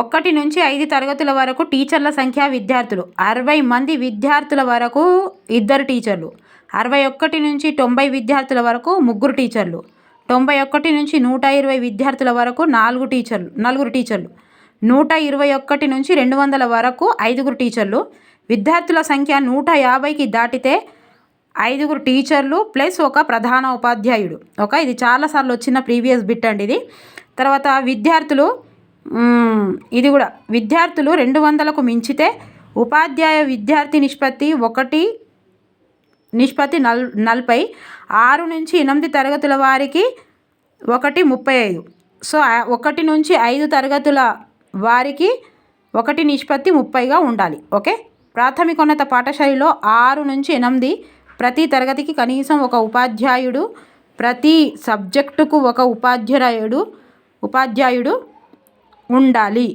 1 నుంచి 5 తరగతుల వరకు టీచర్ల సంఖ్య విద్యార్థులు 60 మంది విద్యార్థుల వరకు 2 టీచర్లు. 61 నుంచి 90 విద్యార్థుల వరకు 3 టీచర్లు. 91 నుంచి 120 విద్యార్థుల వరకు 4 టీచర్లు 121 నుంచి 200 వరకు 5 టీచర్లు. విద్యార్థుల సంఖ్య 150కి దాటితే 5 టీచర్లు ప్లస్ ఒక ప్రధాన ఉపాధ్యాయుడు. ఇది చాలాసార్లు వచ్చిన ప్రీవియస్ బిట్ అండి ఇది. తర్వాత ఇది కూడా విద్యార్థులు 200కు మించితే ఉపాధ్యాయ విద్యార్థి నిష్పత్తి 1:40. 6 నుంచి 8 తరగతుల వారికి 1:35. సో 1 నుంచి 5 తరగతుల వారికి 1:30గా ఉండాలి. ప్రాథమికోన్నత పాఠశాలలో 6 నుంచి 8 ప్రతి తరగతికి కనీసం ఒక ఉపాధ్యాయుడు, ప్రతి సబ్జెక్టుకు ఒక ఉపాధ్యాయుడు ఉండాలి.